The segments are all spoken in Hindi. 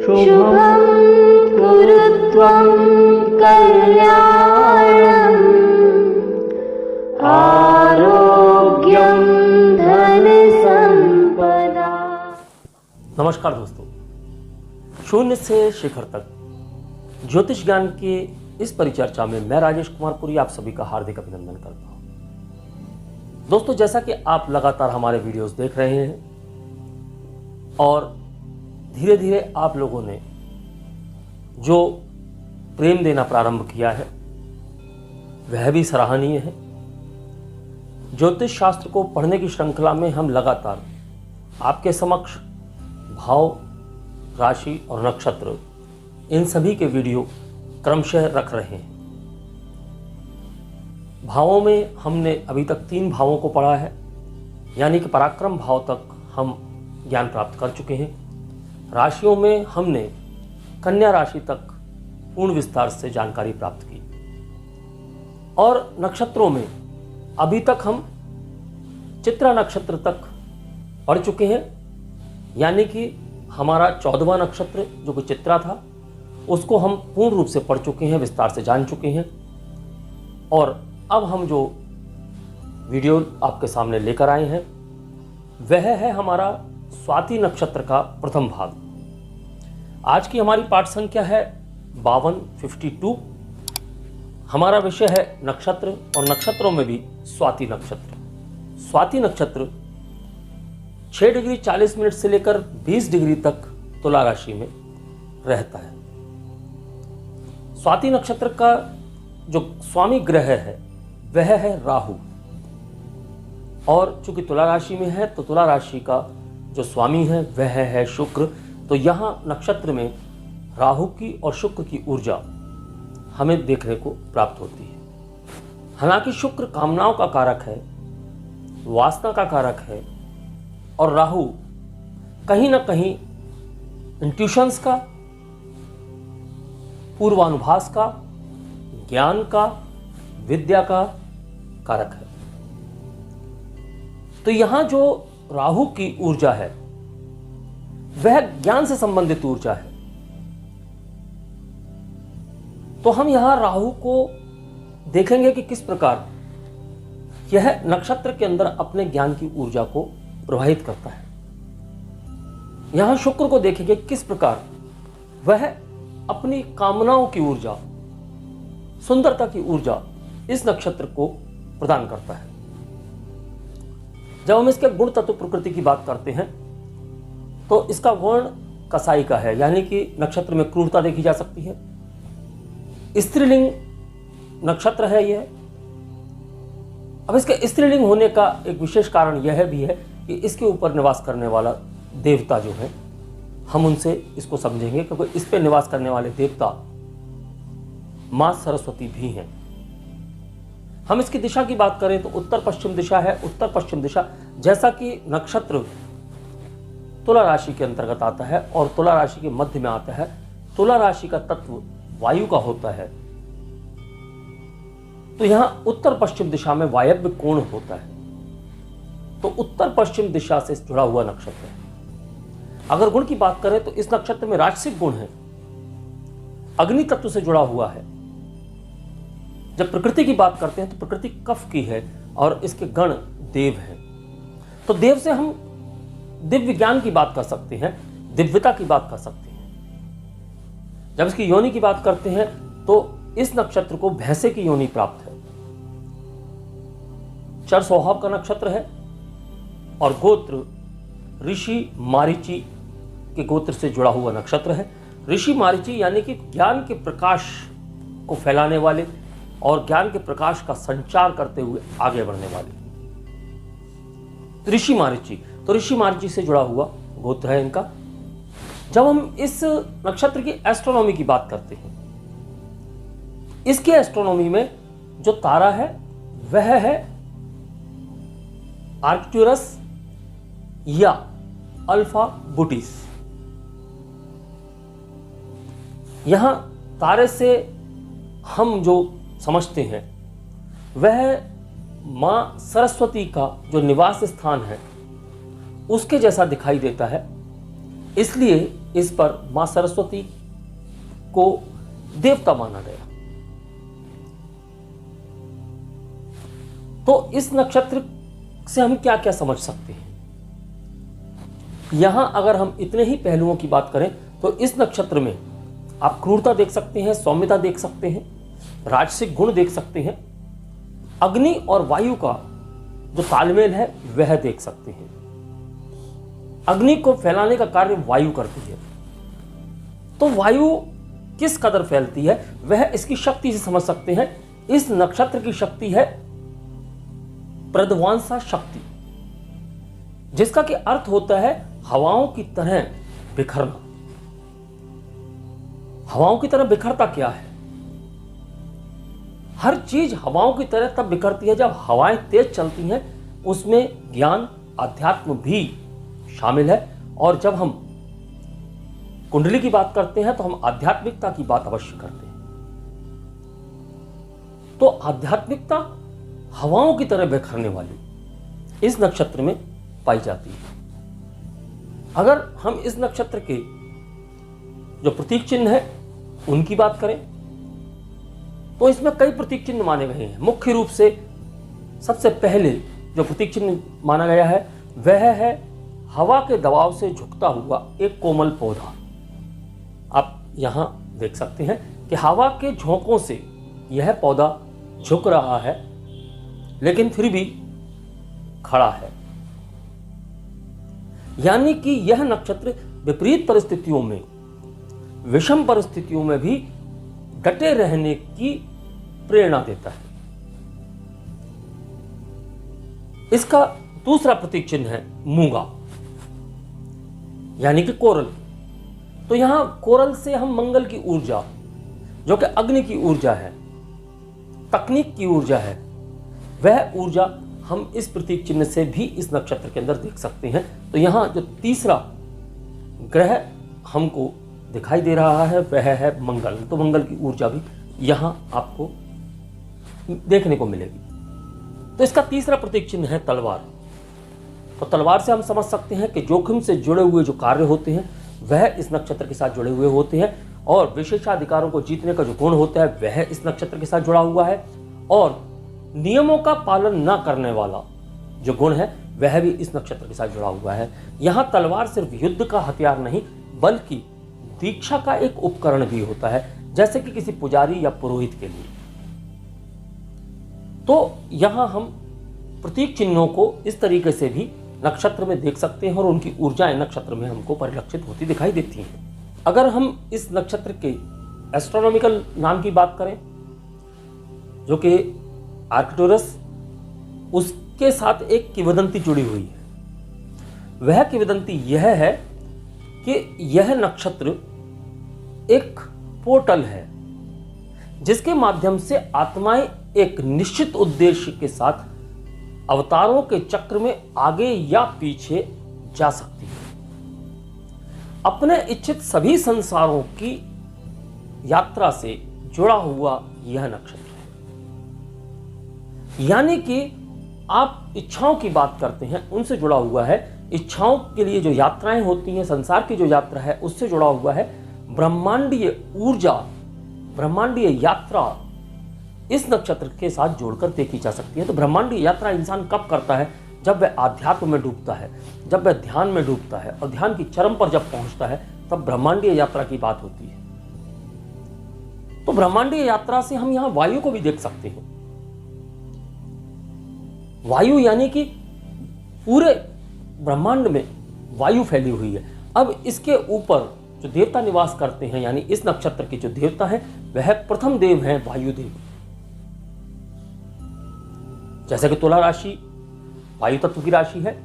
शुभं कुरु त्वं कल्याणम् आरोग्यं धनसंपदा। नमस्कार दोस्तों, शून्य से शिखर तक ज्योतिष ज्ञान के इस परिचर्चा में मैं राजेश कुमार पुरी आप सभी का हार्दिक अभिनंदन करता हूं। दोस्तों, जैसा कि आप लगातार हमारे वीडियोस देख रहे हैं और धीरे धीरे आप लोगों ने जो प्रेम देना प्रारंभ किया है वह भी सराहनीय है। ज्योतिष शास्त्र को पढ़ने की श्रृंखला में हम लगातार आपके समक्ष भाव, राशि और नक्षत्र इन सभी के वीडियो क्रमशः रख रहे हैं। भावों में हमने अभी तक 3 भावों को पढ़ा है, यानी कि पराक्रम भाव तक हम ज्ञान प्राप्त कर चुके हैं। राशियों में हमने कन्या राशि तक पूर्ण विस्तार से जानकारी प्राप्त की और नक्षत्रों में अभी तक हम चित्रा नक्षत्र तक पढ़ चुके हैं, यानी कि हमारा 14वां नक्षत्र जो कि चित्रा था उसको हम पूर्ण रूप से पढ़ चुके हैं, विस्तार से जान चुके हैं। और अब हम जो वीडियो आपके सामने लेकर आए हैं वह है हमारा स्वाति नक्षत्र का प्रथम भाग। आज की हमारी पाठ संख्या है 52। हमारा विषय है नक्षत्र और नक्षत्रों में भी स्वाति नक्षत्र। स्वाति नक्षत्र 6 डिग्री 40 मिनट से लेकर 20 डिग्री तक तुला राशि में रहता है। स्वाति नक्षत्र का जो स्वामी ग्रह है वह है राहु, और चूंकि तुला राशि में है तो तुला राशि का जो स्वामी है वह है शुक्र। तो यहाँ नक्षत्र में राहु की और शुक्र की ऊर्जा हमें देखने को प्राप्त होती है। हालांकि शुक्र कामनाओं का कारक है, वासना का कारक है, और राहु कहीं ना कहीं इंट्यूशंस का, पूर्वानुभास का, ज्ञान का, विद्या का कारक है। तो यहां जो राहु की ऊर्जा है वह ज्ञान से संबंधित ऊर्जा है। तो हम यहां राहु को देखेंगे कि किस प्रकार यह नक्षत्र के अंदर अपने ज्ञान की ऊर्जा को प्रवाहित करता है। यहां शुक्र को देखेंगे किस प्रकार वह अपनी कामनाओं की ऊर्जा, सुंदरता की ऊर्जा इस नक्षत्र को प्रदान करता है। जब हम इसके गुण तत्व प्रकृति की बात करते हैं तो इसका वर्ण कसाई का है, यानी कि नक्षत्र में क्रूरता देखी जा सकती है। स्त्रीलिंग नक्षत्र है यह। अब इसके स्त्रीलिंग होने का एक विशेष कारण यह भी है कि इसके ऊपर निवास करने वाला देवता जो है, हम उनसे इसको समझेंगे, क्योंकि इस पे निवास करने वाले देवता मां सरस्वती भी हैं। हम इसकी दिशा की बात करें तो उत्तर पश्चिम दिशा है। उत्तर पश्चिम दिशा, जैसा कि नक्षत्र तुला राशि के अंतर्गत आता है और तुला राशि के मध्य में आता है, तुला राशि का तत्व वायु का होता है, तो यहां उत्तर पश्चिम दिशा में वायव्य कोण होता है। तो उत्तर पश्चिम दिशा से जुड़ा हुआ नक्षत्र है। अगर गुण की बात करें तो इस नक्षत्र में राजसिक गुण है, अग्नि तत्व से जुड़ा हुआ है। जब प्रकृति की बात करते हैं तो प्रकृति कफ की है और इसके गण देव हैं। तो देव से हम दिव्य ज्ञान की बात कर सकते हैं, दिव्यता की बात कर सकते हैं। जब इसकी योनि की बात करते हैं तो इस नक्षत्र को भैंसे की योनि प्राप्त है। चर स्वभाव का नक्षत्र है और गोत्र ऋषि मारीची के गोत्र से जुड़ा हुआ नक्षत्र है। ऋषि मारीची यानी कि ज्ञान के प्रकाश को फैलाने वाले और ज्ञान के प्रकाश का संचार करते हुए आगे बढ़ने वाले ऋषि मारीची। तो ऋषि मारीची से जुड़ा हुआ गोत्र है इनका। जब हम इस नक्षत्र की एस्ट्रोनॉमी की बात करते हैं, इसके एस्ट्रोनॉमी में जो तारा है वह है आर्कटूरस या अल्फा बुटिस। यहां तारे से हम जो समझते हैं वह मां सरस्वती का जो निवास स्थान है उसके जैसा दिखाई देता है। इसलिए इस पर मां सरस्वती को देवता माना गया। तो इस नक्षत्र से हम क्या क्या समझ सकते हैं? यहां अगर हम इतने ही पहलुओं की बात करें तो इस नक्षत्र में आप क्रूरता देख सकते हैं, सौम्यता देख सकते हैं, राजसिक गुण देख सकते हैं, अग्नि और वायु का जो तालमेल है वह देख सकते हैं। अग्नि को फैलाने का कार्य वायु करती है, तो वायु किस कदर फैलती है वह इसकी शक्ति से समझ सकते हैं। इस नक्षत्र की शक्ति है प्रध्वंसा शक्ति, जिसका कि अर्थ होता है हवाओं की तरह बिखरना। हवाओं की तरह बिखरता क्या है? हर चीज हवाओं की तरह तब बिखरती है जब हवाएं तेज चलती हैं, उसमें ज्ञान अध्यात्म भी शामिल है। और जब हम कुंडली की बात करते हैं तो हम आध्यात्मिकता की बात अवश्य करते हैं। तो आध्यात्मिकता हवाओं की तरह बिखरने वाली इस नक्षत्र में पाई जाती है। अगर हम इस नक्षत्र के जो प्रतीक चिन्ह है उनकी बात करें तो इसमें कई प्रतीक चिन्ह माने गए हैं। मुख्य रूप से सबसे पहले जो प्रतीक चिन्ह माना गया है वह है हवा के दबाव से झुकता हुआ एक कोमल पौधा। आप यहां देख सकते हैं कि हवा के झोंकों से यह पौधा झुक रहा है, लेकिन फिर भी खड़ा है। यानी कि यह नक्षत्र विपरीत परिस्थितियों में, विषम परिस्थितियों में भी डटे रहने की प्रेरणा देता है। इसका दूसरा प्रतीक चिन्ह है मूंगा, यानी कि कोरल। तो यहां कोरल से हम मंगल की ऊर्जा, जो कि अग्नि की ऊर्जा है, तकनीक की ऊर्जा है, वह ऊर्जा हम इस प्रतीक चिन्ह से भी इस नक्षत्र के अंदर देख सकते हैं। तो यहां जो तीसरा ग्रह हमको दिखाई दे रहा है वह है मंगल। तो मंगल की ऊर्जा भी यहां आपको देखने को मिलेगी। तो इसका तीसरा प्रतीक चिन्ह है तलवार। तो तलवार से हम समझ सकते हैं कि जोखिम से जुड़े हुए जो कार्य होते हैं वह इस नक्षत्र के साथ जुड़े हुए होते हैं, और विशेषाधिकारों को जीतने का जो गुण होता है वह इस नक्षत्र के साथ जुड़ा हुआ है, और नियमों का पालन न करने वाला जो गुण है वह भी इस नक्षत्र के साथ जुड़ा हुआ है। यहां तलवार सिर्फ युद्ध का हथियार नहीं बल्कि दीक्षा का एक उपकरण भी होता है, जैसे कि किसी पुजारी या पुरोहित के लिए। तो यहां हम प्रतीक चिन्हों को इस तरीके से भी नक्षत्र में देख सकते हैं और उनकी ऊर्जाएं नक्षत्र में हमको परिलक्षित होती दिखाई देती हैं। अगर हम इस नक्षत्र के एस्ट्रोनॉमिकल नाम की बात करें जो कि आर्कटूरस, उसके साथ एक किंवदंती जुड़ी हुई है। वह किंवदंती यह है कि यह नक्षत्र एक पोर्टल है जिसके माध्यम से आत्माएं एक निश्चित उद्देश्य के साथ अवतारों के चक्र में आगे या पीछे जा सकती है। अपने इच्छित सभी संसारों की यात्रा से जुड़ा हुआ यह नक्षत्र है। यानी कि आप इच्छाओं की बात करते हैं उनसे जुड़ा हुआ है। इच्छाओं के लिए जो यात्राएं होती हैं, संसार की जो यात्रा है उससे जुड़ा हुआ है। ब्रह्मांडीय ऊर्जा, ब्रह्मांडीय यात्रा इस नक्षत्र के साथ जोड़कर देखी जा सकती है। तो ब्रह्मांडीय यात्रा इंसान कब करता है? जब वह आध्यात्म में डूबता है, जब वह ध्यान में डूबता है, और ध्यान की चरम पर जब पहुंचता है तब ब्रह्मांडीय यात्रा की बात होती है। तो ब्रह्मांडीय यात्रा से हम यहां वायु को भी देख सकते हैं। वायु यानी कि पूरे ब्रह्मांड में वायु फैली हुई है। अब इसके ऊपर जो देवता निवास करते हैं, यानी इस नक्षत्र के जो देवता हैं वह प्रथम देव हैं वायुदेव। जैसे कि तुला राशि वायु तत्व की राशि है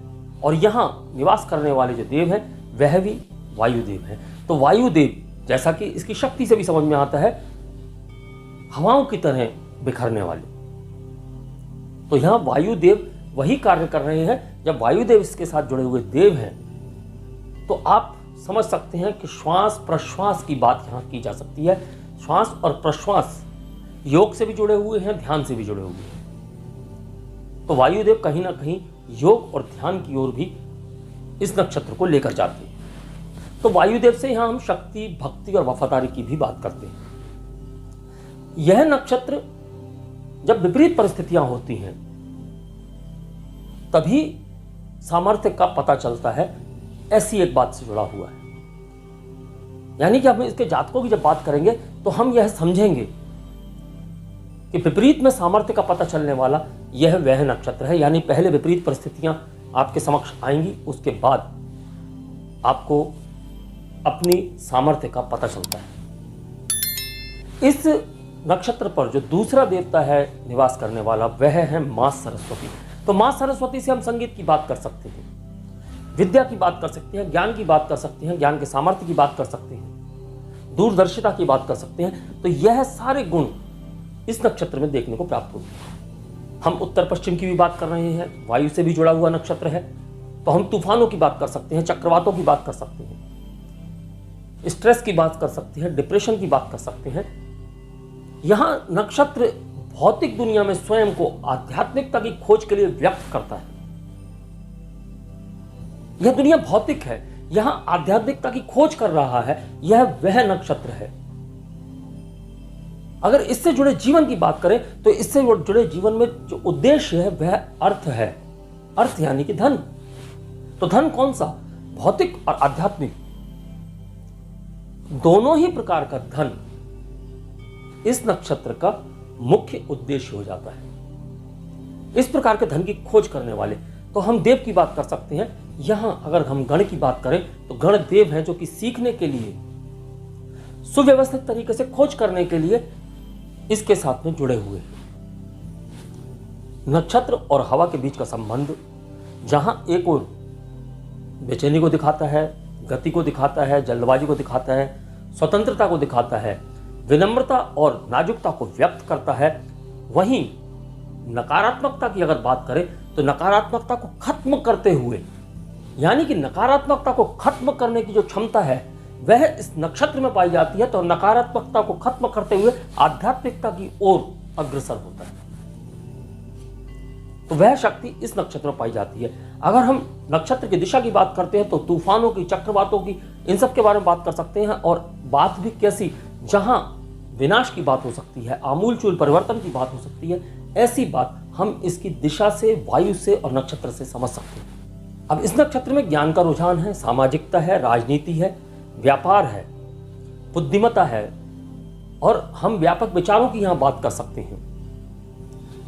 और यहां निवास करने वाले जो देव हैं वह भी वायुदेव हैं। तो वायुदेव, जैसा कि इसकी शक्ति से भी समझ में आता है, हवाओं की तरह बिखरने वाले। तो यहां वायुदेव वही कार्य कर रहे हैं। जब वायुदेव इसके साथ जुड़े हुए देव हैं तो आप समझ सकते हैं कि श्वास प्रश्वास की बात यहां की जा सकती है। श्वास और प्रश्वास योग से भी जुड़े हुए हैं, ध्यान से भी जुड़े हुए हैं। तो वायुदेव कहीं ना कहीं योग और ध्यान की ओर भी इस नक्षत्र को लेकर जाते हैं। तो वायुदेव से यहां हम शक्ति, भक्ति और वफादारी की भी बात करते हैं। यह नक्षत्र जब विपरीत परिस्थितियां होती हैं तभी सामर्थ्य का पता चलता है, ऐसी एक बात से जुड़ा हुआ है। यानी कि हम इसके जातकों की जब बात करेंगे तो हम यह समझेंगे कि विपरीत में सामर्थ्य का पता चलने वाला यह वह नक्षत्र है। यानी पहले विपरीत परिस्थितियां आपके समक्ष आएंगी, उसके बाद आपको अपनी सामर्थ्य का पता चलता है। इस नक्षत्र पर जो दूसरा देवता है निवास करने वाला, वह है मां सरस्वती। तो मां सरस्वती से हम संगीत की बात कर सकते हैं, विद्या की बात कर सकते हैं, ज्ञान की बात कर सकते हैं, ज्ञान के सामर्थ्य की बात कर सकते हैं, दूरदर्शिता की बात कर सकते हैं। तो यह सारे गुण इस नक्षत्र में देखने को प्राप्त होते हैं। हम उत्तर पश्चिम की भी बात कर रहे हैं, वायु से भी जुड़ा हुआ नक्षत्र है, तो हम तूफानों की बात कर सकते हैं, चक्रवातों की बात कर सकते हैं, स्ट्रेस की बात कर सकते हैं, डिप्रेशन की बात कर सकते हैं। यहां नक्षत्र भौतिक दुनिया में स्वयं को आध्यात्मिकता की खोज के लिए व्यक्त करता है। यह दुनिया भौतिक है, यहां आध्यात्मिकता की खोज कर रहा है, यह वह नक्षत्र है। अगर इससे जुड़े जीवन की बात करें तो इससे जुड़े जीवन में जो उद्देश्य है वह अर्थ है। अर्थ यानी कि धन। तो धन कौन सा? भौतिक और आध्यात्मिक दोनों ही प्रकार का धन इस नक्षत्र का मुख्य उद्देश्य हो जाता है। इस प्रकार के धन की खोज करने वाले, तो हम देव की बात कर सकते हैं। यहां अगर हम गण की बात करें तो गण देव हैं जो कि सीखने के लिए, सुव्यवस्थित तरीके से खोज करने के लिए इसके साथ में जुड़े हुए हैं। नक्षत्र और हवा के बीच का संबंध जहां एक और बेचैनी को दिखाता है, गति को दिखाता है, जल्दबाजी को दिखाता है, स्वतंत्रता को दिखाता है, विनम्रता और नाजुकता को व्यक्त करता है, वहीं नकारात्मकता की अगर बात करें तो नकारात्मकता को खत्म करते हुए, यानी कि नकारात्मकता को खत्म करने की जो क्षमता है वह इस नक्षत्र में पाई जाती है। तो नकारात्मकता को खत्म करते हुए आध्यात्मिकता की ओर अग्रसर होता है, तो वह शक्ति इस नक्षत्र में पाई जाती है। अगर हम नक्षत्र की दिशा की बात करते हैं तो तूफानों की, चक्रवातों की, इन सब के बारे में बात कर सकते हैं। और बात भी कैसी, जहां विनाश की बात हो सकती है, आमूलचूल परिवर्तन की बात हो सकती है, ऐसी बात हम इसकी दिशा से, वायु से और नक्षत्र से समझ सकते हैं। अब इस नक्षत्र में ज्ञान का रुझान है, सामाजिकता है, राजनीति है, व्यापार है, बुद्धिमत्ता है, और हम व्यापक विचारों की यहां बात कर सकते हैं,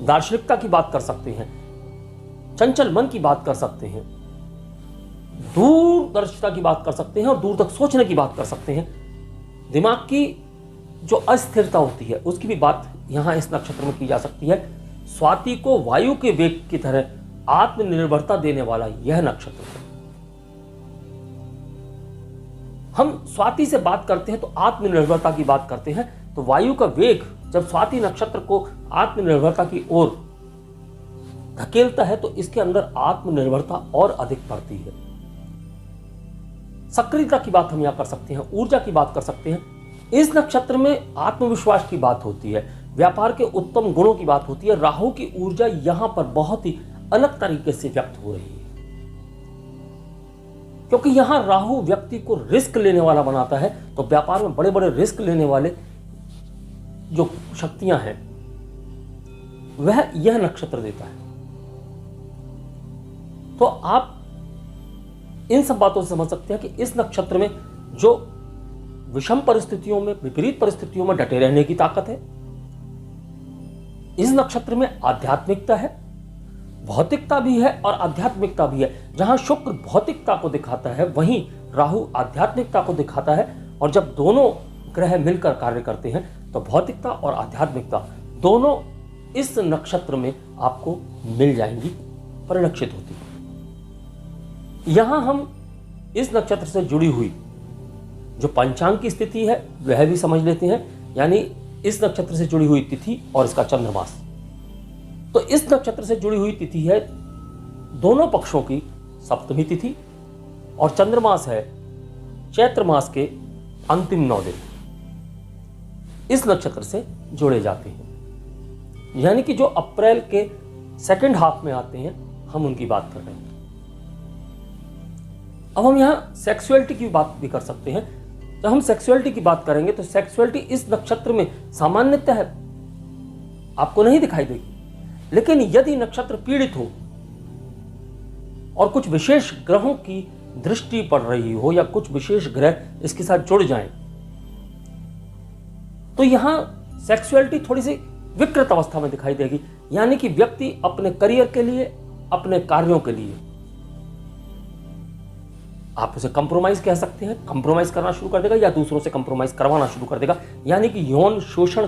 दार्शनिकता की बात कर सकते हैं, चंचल मन की बात कर सकते हैं, दूरदर्शिता की बात कर सकते हैं और दूर तक सोचने की बात कर सकते हैं। दिमाग की जो अस्थिरता होती है उसकी भी बात यहां इस नक्षत्र में की जा सकती है। स्वाति को वायु के वेग की तरह आत्मनिर्भरता देने वाला यह नक्षत्र है। हम स्वाति से बात करते हैं तो आत्मनिर्भरता की बात करते हैं, तो वायु का वेग जब स्वाति नक्षत्र को आत्मनिर्भरता की ओर धकेलता है तो इसके अंदर आत्मनिर्भरता और अधिक बढ़ती है। सक्रियता की बात हम यहां कर सकते हैं, ऊर्जा की बात कर सकते हैं। इस नक्षत्र में आत्मविश्वास की बात होती है, व्यापार के उत्तम गुणों की बात होती है। राहु की ऊर्जा यहां पर बहुत ही अलग तरीके से व्यक्त हो रही है, क्योंकि यहां राहु व्यक्ति को रिस्क लेने वाला बनाता है। तो व्यापार में बड़े बड़े रिस्क लेने वाले जो शक्तियां हैं वह यह नक्षत्र देता है। तो आप इन सब बातों से समझ सकते हैं कि इस नक्षत्र में जो विषम परिस्थितियों में, विपरीत परिस्थितियों में डटे रहने की ताकत है, इस नक्षत्र में आध्यात्मिकता है, भौतिकता भी है और आध्यात्मिकता भी है। जहां शुक्र भौतिकता को दिखाता है वहीं राहु आध्यात्मिकता को दिखाता है, और जब दोनों ग्रह मिलकर कार्य करते हैं तो भौतिकता और आध्यात्मिकता दोनों इस नक्षत्र में आपको मिल जाएंगी, परिलक्षित होती है। यहां हम इस नक्षत्र से जुड़ी हुई जो पंचांग की स्थिति है वह भी समझ लेते हैं, यानी इस नक्षत्र से जुड़ी हुई तिथि और इसका चंद्रमास। तो इस नक्षत्र से जुड़ी हुई तिथि है दोनों पक्षों की सप्तमी तिथि, और चंद्रमास है चैत्र मास के अंतिम 9 दिन इस नक्षत्र से जोड़े जाते हैं। यानी कि जो अप्रैल के सेकंड हाफ में आते हैं हम उनकी बात कर रहे हैं। अब हम यहाँ सेक्सुअलिटी की बात भी कर सकते हैं। जब हम सेक्सुअलिटी की बात करेंगे तो सेक्सुअलिटी इस नक्षत्र में सामान्यतः आपको नहीं दिखाई देगी, लेकिन यदि नक्षत्र पीड़ित हो और कुछ विशेष ग्रहों की दृष्टि पड़ रही हो या कुछ विशेष ग्रह इसके साथ जुड़ जाएं, तो यहां सेक्सुअलिटी थोड़ी सी विकृत अवस्था में दिखाई देगी। यानी कि व्यक्ति अपने करियर के लिए, अपने कार्यों के लिए, आप उसे कंप्रोमाइज कह सकते हैं, कंप्रोमाइज करना शुरू कर देगा या दूसरों से कंप्रोमाइज करवाना शुरू कर देगा। यानी कि यौन शोषण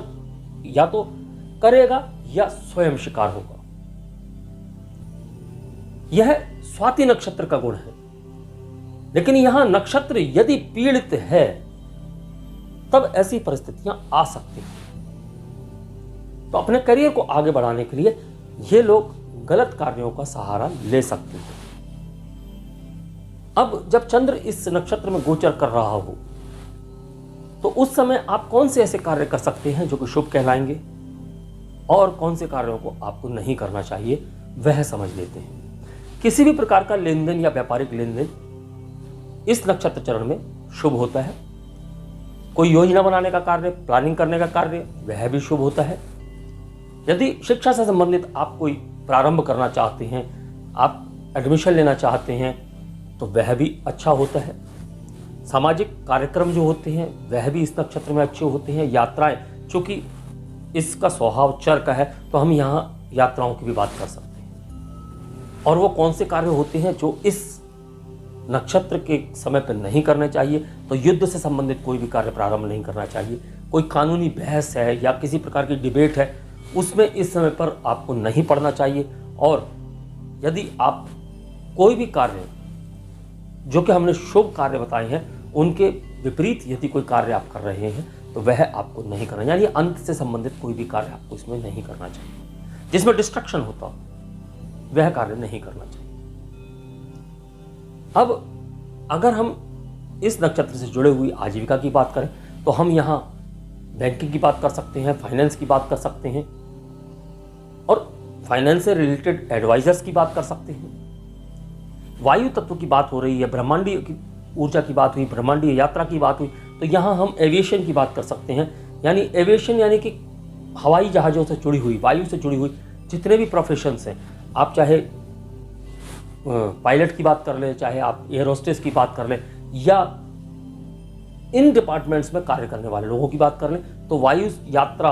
या तो करेगा या स्वयं शिकार होगा। यह स्वाति नक्षत्र का गुण है। लेकिन यहां नक्षत्र यदि पीड़ित है तब ऐसी परिस्थितियां आ सकती हैं। तो अपने करियर को आगे बढ़ाने के लिए ये लोग गलत कार्यों का सहारा ले सकते हैं। अब जब चंद्र इस नक्षत्र में गोचर कर रहा हो तो उस समय आप कौन से ऐसे कार्य कर सकते हैं जो कि शुभ कहलाएंगे और कौन से कार्यों को आपको नहीं करना चाहिए, वह समझ लेते हैं। किसी भी प्रकार का लेन देन या व्यापारिक लेन देन इस नक्षत्र चरण में शुभ होता है। कोई योजना बनाने का कार्य, प्लानिंग करने का कार्य, वह भी शुभ होता है। यदि शिक्षा से संबंधित आप कोई प्रारंभ करना चाहते हैं, आप एडमिशन लेना चाहते हैं, तो वह भी अच्छा होता है। सामाजिक कार्यक्रम जो होते हैं वह भी इस नक्षत्र में अच्छे होते हैं। यात्राएं, चूंकि इसका स्वभाव चर का है तो हम यहाँ यात्राओं की भी बात कर सकते हैं। और वो कौन से कार्य होते हैं जो इस नक्षत्र के समय पर नहीं करने चाहिए, तो युद्ध से संबंधित कोई भी कार्य प्रारंभ नहीं करना चाहिए। कोई कानूनी बहस है या किसी प्रकार की डिबेट है, उसमें इस समय पर आपको नहीं पढ़ना चाहिए। और यदि आप कोई भी कार्य जो कि हमने शुभ कार्य बताए हैं उनके विपरीत यदि कोई कार्य आप कर रहे हैं तो वह आपको नहीं करना, यानी अंत से संबंधित कोई भी कार्य आपको इसमें नहीं करना चाहिए। जिसमें डिस्ट्रक्शन होता हो वह कार्य नहीं करना चाहिए। अब अगर हम इस नक्षत्र से जुड़े हुई आजीविका की बात करें तो हम यहाँ बैंकिंग की बात कर सकते हैं, फाइनेंस की बात कर सकते हैं और फाइनेंस से रिलेटेड एडवाइजर्स की बात कर सकते हैं। वायु तत्व की बात हो रही है, ब्रह्मांडीय की ऊर्जा की बात हुई, ब्रह्मांडीय यात्रा की बात हुई, तो यहाँ हम एविएशन की बात कर सकते हैं। यानी एविएशन यानी कि हवाई जहाज़ों से जुड़ी हुई, वायु से जुड़ी हुई जितने भी प्रोफेशंस हैं, आप चाहे पायलट की बात कर लें, चाहे आप एयर होस्टेस की बात कर लें या इन डिपार्टमेंट्स में कार्य करने वाले लोगों की बात कर लें, तो वायु यात्रा,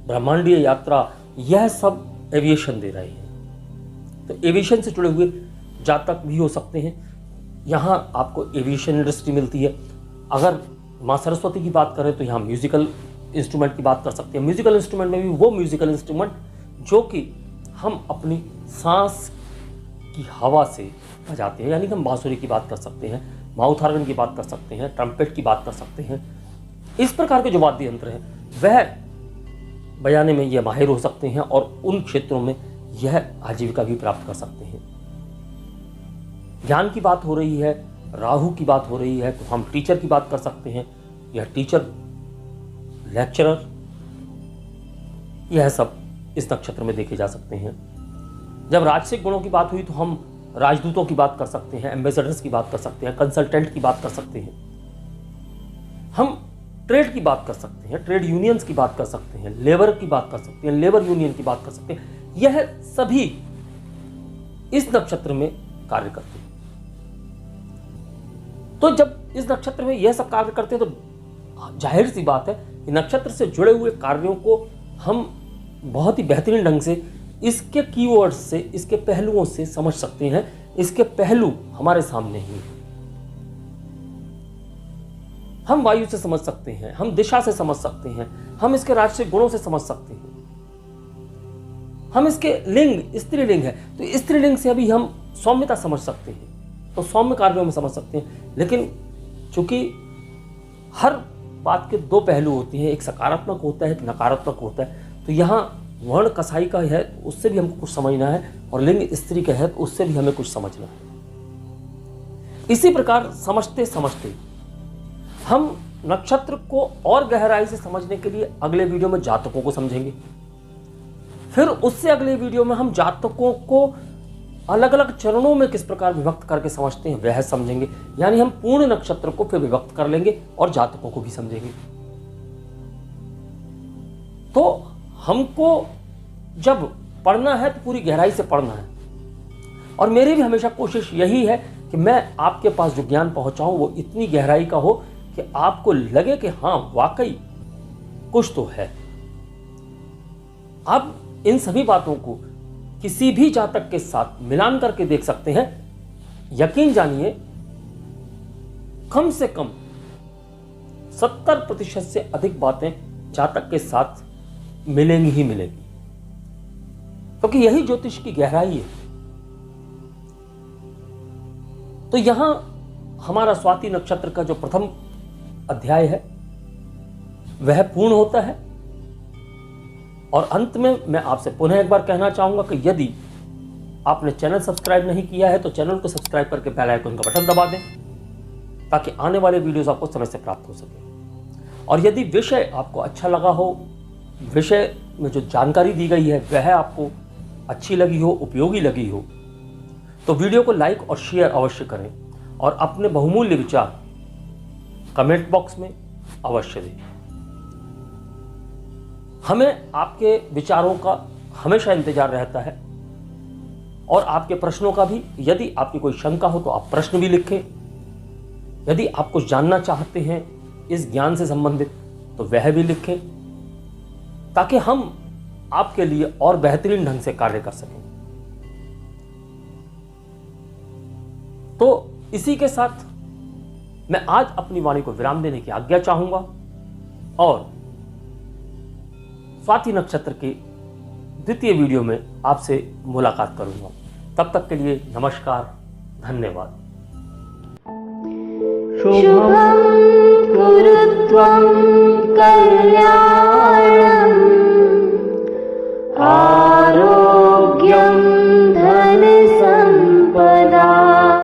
ब्रह्मांडीय यात्रा, यह सब एविएशन दे रहे हैं। तो एविएशन से जुड़े हुए जातक भी हो सकते हैं। यहाँ आपको एविएशन इंडस्ट्री मिलती है। अगर माँ सरस्वती की बात करें तो यहाँ म्यूजिकल इंस्ट्रूमेंट की बात कर सकते हैं। म्यूजिकल इंस्ट्रूमेंट में भी वो म्यूजिकल इंस्ट्रूमेंट जो कि हम अपनी सांस की हवा से बजाते हैं, यानी कि हम बांसुरी की बात कर सकते हैं, माउथ ऑर्गन की बात कर सकते हैं, ट्रम्पेट की बात कर सकते हैं। इस प्रकार के जो वाद्य यंत्र हैं वह बजाने में यह माहिर हो सकते हैं और उन क्षेत्रों में यह आजीविका भी प्राप्त कर सकते हैं। ज्ञान की बात हो रही है, राहु की बात हो रही है, तो हम टीचर की बात कर सकते हैं। यह टीचर, लेक्चरर, यह सब इस नक्षत्र में देखे जा सकते हैं। जब राजसिक गुणों की बात हुई तो हम राजदूतों की बात कर सकते हैं, एम्बेसडर्स की बात कर सकते हैं, कंसल्टेंट की बात कर सकते हैं। हम ट्रेड की बात कर सकते हैं, ट्रेड यूनियंस की बात कर सकते हैं, लेबर की बात कर सकते हैं, लेबर यूनियन की बात कर सकते हैं। यह सभी इस नक्षत्र में कार्य करते हैं। तो जब इस नक्षत्र में यह सब कार्य करते हैं तो जाहिर सी बात है कि नक्षत्र से जुड़े हुए कार्यों को हम बहुत ही बेहतरीन ढंग से इसके कीवर्ड्स से, इसके पहलुओं से समझ सकते हैं। इसके पहलू हमारे सामने ही हैं। हम वायु से समझ सकते हैं, हम दिशा से समझ सकते हैं, हम इसके राजसिक गुणों से समझ सकते हैं। हम इसके लिंग, स्त्रीलिंग है तो स्त्रीलिंग से अभी हम सौम्यता समझ सकते हैं, तो सौम्य कार्यों में समझ सकते हैं। लेकिन चूंकि हर बात के दो पहलू होते हैं, एक सकारात्मक होता है, एक नकारात्मक होता है, तो यहाँ वर्ण कसाई का है तो उससे भी हमको कुछ समझना है और लिंग स्त्री का है तो उससे भी हमें कुछ समझना है। इसी प्रकार समझते समझते हम नक्षत्र को और गहराई से समझने के लिए अगले वीडियो में जातकों को समझेंगे। फिर उससे अगले वीडियो में हम जातकों को अलग अलग चरणों में किस प्रकार विभक्त करके समझते हैं वह समझेंगे। यानी हम पूर्ण नक्षत्र को फिर विभक्त कर लेंगे और जातकों को भी समझेंगे। तो हमको जब पढ़ना है तो पूरी गहराई से पढ़ना है, और मेरी भी हमेशा कोशिश यही है कि मैं आपके पास जो ज्ञान पहुंचाऊं वो इतनी गहराई का हो कि आपको लगे कि हाँ वाकई कुछ तो है। आप इन सभी बातों को किसी भी जातक के साथ मिलान करके देख सकते हैं। यकीन जानिए कम से कम 70% से अधिक बातें जातक के साथ मिलेंगी ही मिलेंगी, क्योंकि यही ज्योतिष की गहराई है। तो यहां हमारा स्वाति नक्षत्र का जो प्रथम अध्याय है वह पूर्ण होता है। और अंत में मैं आपसे पुनः एक बार कहना चाहूंगा कि यदि आपने चैनल सब्सक्राइब नहीं किया है तो चैनल को सब्सक्राइब करके बेल आइकन का बटन दबा दें, ताकि आने वाले वीडियोस आपको समय से प्राप्त हो सके। और यदि विषय आपको अच्छा लगा हो, विषय में जो जानकारी दी गई है वह आपको अच्छी लगी हो, उपयोगी लगी हो, तो वीडियो को लाइक और शेयर अवश्य करें और अपने बहुमूल्य विचार कमेंट बॉक्स में अवश्य दें। हमें आपके विचारों का हमेशा इंतजार रहता है, और आपके प्रश्नों का भी। यदि आपकी कोई शंका हो तो आप प्रश्न भी लिखें। यदि आप कुछ जानना चाहते हैं इस ज्ञान से संबंधित तो वह भी लिखें, ताकि हम आपके लिए और बेहतरीन ढंग से कार्य कर सकें। तो इसी के साथ मैं आज अपनी वाणी को विराम देने की आज्ञा चाहूंगा और स्वाति नक्षत्र के द्वितीय वीडियो में आपसे मुलाकात करूंगा। तब तक के लिए नमस्कार, धन्यवाद। शुभं कुरु त्वं कल्याणम्।